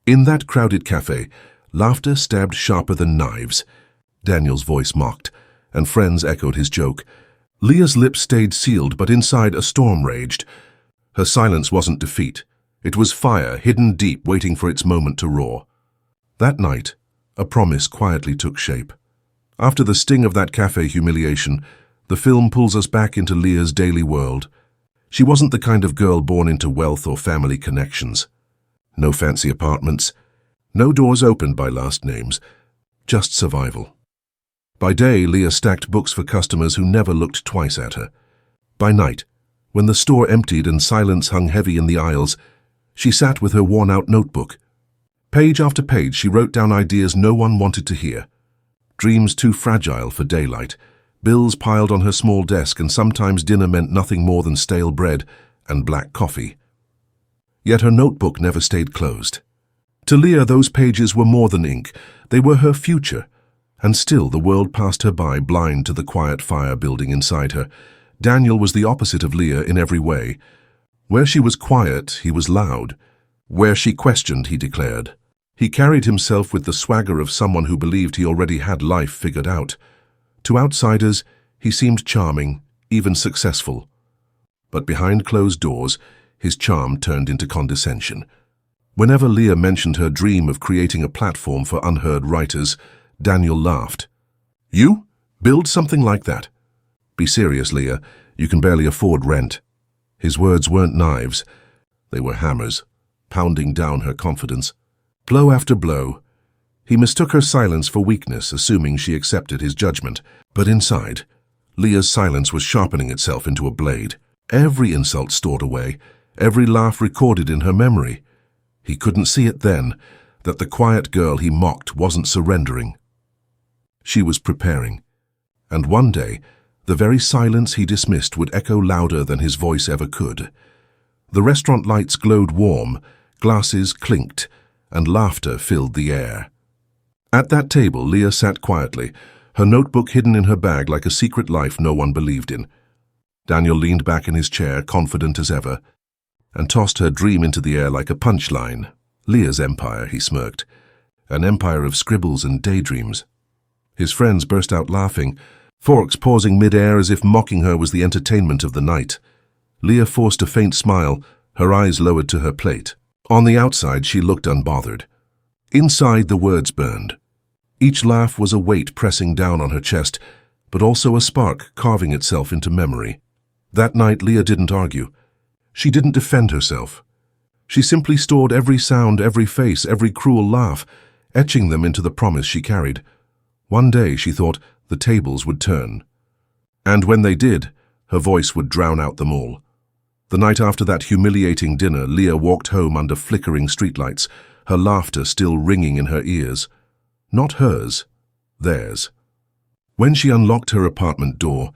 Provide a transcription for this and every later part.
In that crowded cafe, laughter stabbed sharper than knives. Daniel's voice mocked, and friends echoed his joke. Leah's lips stayed sealed, but inside a storm raged. Her silence wasn't defeat. It was fire, hidden deep, waiting for its moment to roar. That night, a promise quietly took shape. After the sting of that cafe humiliation, the film pulls us back into Leah's daily world. She wasn't the kind of girl born into wealth or family connections. No fancy apartments, no doors opened by last names, just survival. By day, Leah stacked books for customers who never looked twice at her. By night, when the store emptied and silence hung heavy in the aisles, she sat with her worn-out notebook. Page after page, she wrote down ideas no one wanted to hear. Dreams too fragile for daylight, bills piled on her small desk, and sometimes dinner meant nothing more than stale bread and black coffee. Yet her notebook never stayed closed. To Leah, those pages were more than ink. They were her future. And still the world passed her by, blind to the quiet fire building inside her. Daniel was the opposite of Leah in every way. Where she was quiet, he was loud. Where she questioned, he declared. He carried himself with the swagger of someone who believed he already had life figured out. To outsiders, he seemed charming, even successful. But behind closed doors, his charm turned into condescension. Whenever Leah mentioned her dream of creating a platform for unheard writers, Daniel laughed. "You? Build something like that? Be serious, Leah. You can barely afford rent." His words weren't knives. They were hammers, pounding down her confidence. Blow after blow. He mistook her silence for weakness, assuming she accepted his judgment. But inside, Leah's silence was sharpening itself into a blade. Every insult stored away, every laugh recorded in her memory. He couldn't see it then, that the quiet girl he mocked wasn't surrendering. She was preparing. And one day, the very silence he dismissed would echo louder than his voice ever could. The restaurant lights glowed warm, glasses clinked, and laughter filled the air. At that table, Leah sat quietly, her notebook hidden in her bag like a secret life no one believed in. Daniel leaned back in his chair, confident as ever, and tossed her dream into the air like a punchline. Leah's empire, he smirked. An empire of scribbles and daydreams. His friends burst out laughing, forks pausing mid-air as if mocking her was the entertainment of the night. Leah forced a faint smile, her eyes lowered to her plate. On the outside, she looked unbothered. Inside, the words burned. Each laugh was a weight pressing down on her chest, but also a spark carving itself into memory. That night, Leah didn't argue. She didn't defend herself. She simply stored every sound, every face, every cruel laugh, etching them into the promise she carried. One day, she thought, the tables would turn. And when they did, her voice would drown out them all. The night after that humiliating dinner, Leah walked home under flickering streetlights, her laughter still ringing in her ears. Not hers, theirs. When she unlocked her apartment door,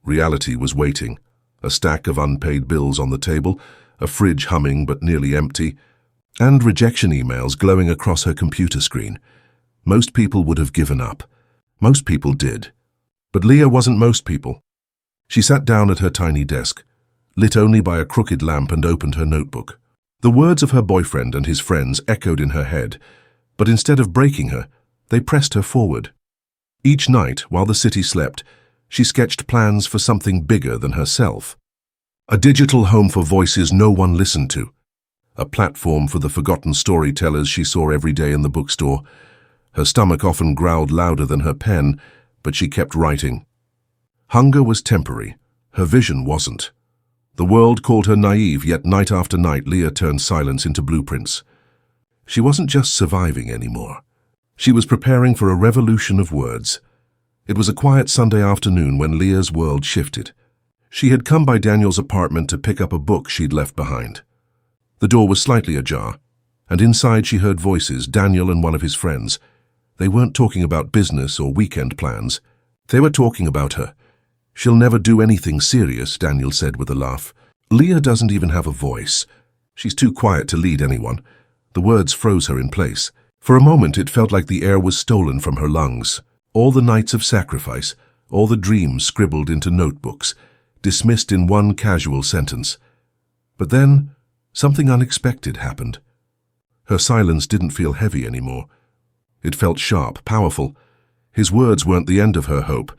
reality was waiting. A stack of unpaid bills on the table, a fridge humming but nearly empty, and rejection emails glowing across her computer screen. Most people would have given up. Most people did. But Leah wasn't most people. She sat down at her tiny desk, lit only by a crooked lamp, and opened her notebook. The words of her boyfriend and his friends echoed in her head, but instead of breaking her, they pressed her forward. Each night, while the city slept, she sketched plans for something bigger than herself. A digital home for voices no one listened to. A platform for the forgotten storytellers she saw every day in the bookstore. Her stomach often growled louder than her pen, but she kept writing. Hunger was temporary. Her vision wasn't. The world called her naive, yet night after night Leah turned silence into blueprints. She wasn't just surviving anymore. She was preparing for a revolution of words. It was a quiet Sunday afternoon when Leah's world shifted. She had come by Daniel's apartment to pick up a book she'd left behind. The door was slightly ajar, and inside she heard voices, Daniel and one of his friends. They weren't talking about business or weekend plans. They were talking about her. "She'll never do anything serious," Daniel said with a laugh. "Leah doesn't even have a voice. She's too quiet to lead anyone." The words froze her in place. For a moment it felt like the air was stolen from her lungs. All the nights of sacrifice, all the dreams scribbled into notebooks, dismissed in one casual sentence. But then, something unexpected happened. Her silence didn't feel heavy anymore. It felt sharp, powerful. His words weren't the end of her hope.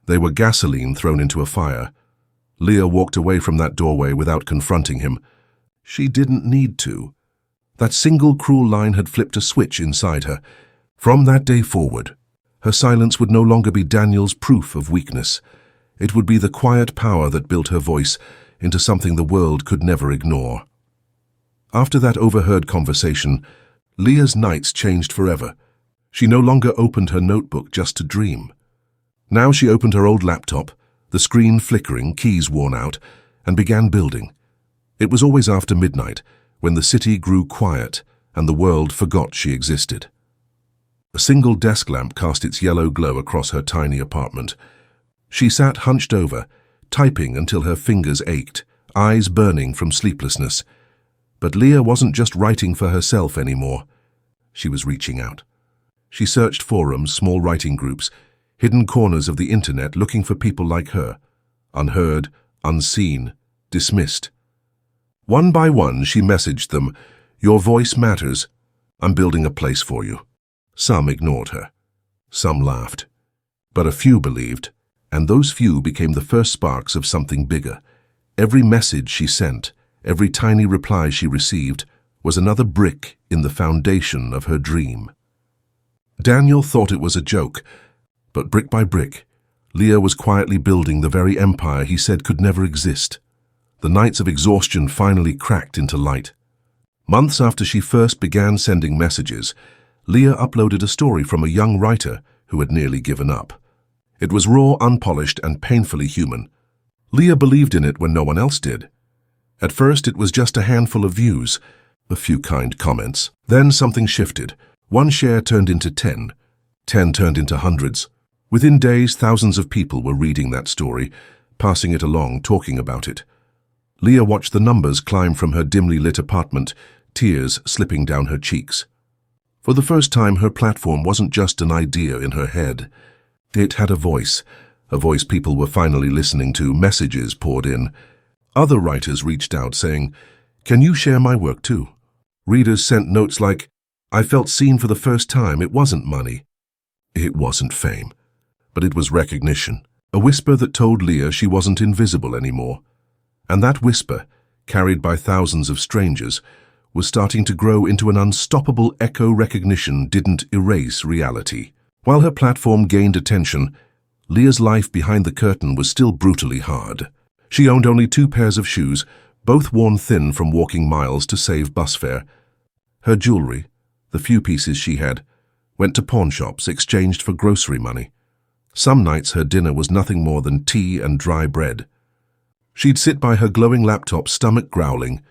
They were gasoline thrown into a fire. Leah walked away from that doorway without confronting him. She didn't need to. That single cruel line had flipped a switch inside her. From that day forward, her silence would no longer be Daniel's proof of weakness. It would be the quiet power that built her voice into something the world could never ignore. After that overheard conversation, Leah's nights changed forever. She no longer opened her notebook just to dream. Now she opened her old laptop, the screen flickering, keys worn out, and began building. It was always after midnight, when the city grew quiet and the world forgot she existed. A single desk lamp cast its yellow glow across her tiny apartment. She sat hunched over, typing until her fingers ached, eyes burning from sleeplessness. But Leah wasn't just writing for herself anymore. She was reaching out. She searched forums, small writing groups, hidden corners of the internet looking for people like her, unheard, unseen, dismissed. One by one, she messaged them, "Your voice matters. I'm building a place for you." Some ignored her. Some laughed. But a few believed, and those few became the first sparks of something bigger. Every message she sent, every tiny reply she received, was another brick in the foundation of her dream. Daniel thought it was a joke, but brick by brick, Leah was quietly building the very empire he said could never exist. The nights of exhaustion finally cracked into light. Months after she first began sending messages, Leah uploaded a story from a young writer who had nearly given up. It was raw, unpolished, and painfully human. Leah believed in it when no one else did. At first, it was just a handful of views, a few kind comments. Then something shifted. One share turned into 10. 10 turned into hundreds. Within days, thousands of people were reading that story, passing it along, talking about it. Leah watched the numbers climb from her dimly lit apartment, tears slipping down her cheeks. For the first time, her platform wasn't just an idea in her head. It had a voice people were finally listening to. Messages poured in. Other writers reached out saying, "Can you share my work too?" Readers sent notes like, "I felt seen for the first time." It wasn't money. It wasn't fame. But it was recognition. A whisper that told Leah she wasn't invisible anymore. And that whisper, carried by thousands of strangers, was starting to grow into an unstoppable echo. Recognition didn't erase reality. While her platform gained attention, Leah's life behind the curtain was still brutally hard. She owned only 2 pairs of shoes, both worn thin from walking miles to save bus fare. Her jewelry, the few pieces she had, went to pawn shops exchanged for grocery money. Some nights her dinner was nothing more than tea and dry bread. She'd sit by her glowing laptop, stomach growling,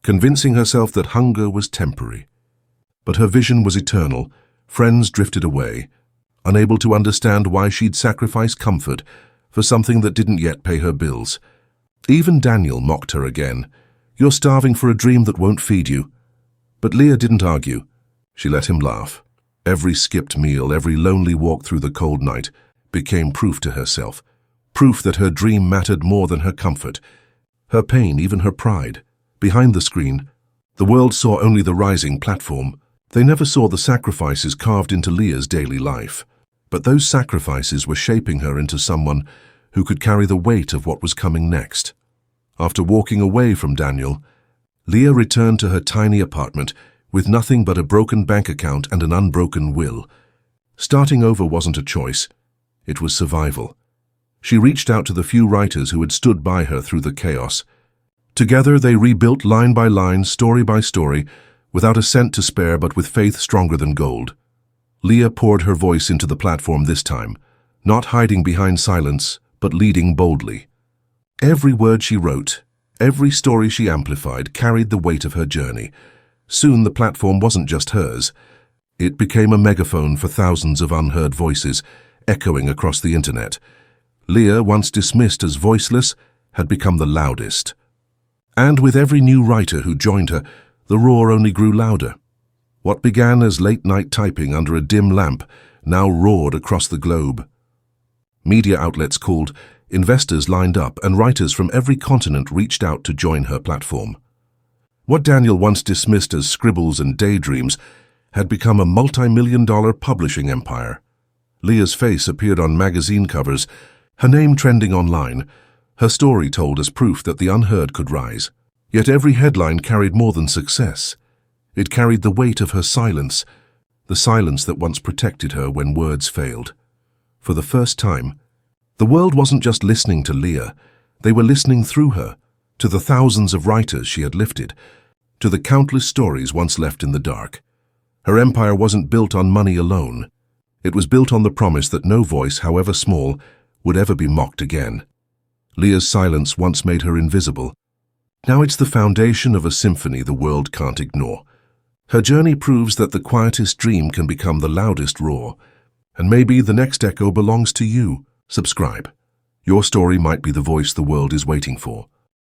convincing herself that hunger was temporary. But her vision was eternal. Friends drifted away, unable to understand why she'd sacrifice comfort for something that didn't yet pay her bills. Even Daniel mocked her again. "You're starving for a dream that won't feed you." But Leah didn't argue. She let him laugh. Every skipped meal, every lonely walk through the cold night became proof to herself. Proof that her dream mattered more than her comfort, her pain, even her pride. Behind the screen, the world saw only the rising platform. They never saw the sacrifices carved into Leah's daily life. But those sacrifices were shaping her into someone who could carry the weight of what was coming next. After walking away from Daniel, Leah returned to her tiny apartment with nothing but a broken bank account and an unbroken will. Starting over wasn't a choice. It was survival. She reached out to the few writers who had stood by her through the chaos. Together they rebuilt line by line, story by story, without a cent to spare but with faith stronger than gold. Leah poured her voice into the platform this time, not hiding behind silence, but leading boldly. Every word she wrote, every story she amplified carried the weight of her journey. Soon the platform wasn't just hers. It became a megaphone for thousands of unheard voices, echoing across the internet. Leah, once dismissed as voiceless, had become the loudest. And with every new writer who joined her, the roar only grew louder. What began as late-night typing under a dim lamp now roared across the globe. Media outlets called, investors lined up, and writers from every continent reached out to join her platform. What Daniel once dismissed as scribbles and daydreams had become a multi-million-dollar publishing empire. Leah's face appeared on magazine covers, her name trending online, her story told as proof that the unheard could rise. Yet every headline carried more than success. It carried the weight of her silence, the silence that once protected her when words failed. For the first time, the world wasn't just listening to Leah, they were listening through her, to the thousands of writers she had lifted, to the countless stories once left in the dark. Her empire wasn't built on money alone. It was built on the promise that no voice, however small, would ever be mocked again. Leah's silence once made her invisible. Now it's the foundation of a symphony the world can't ignore. Her journey proves that the quietest dream can become the loudest roar. And maybe the next echo belongs to you. Subscribe. Your story might be the voice the world is waiting for.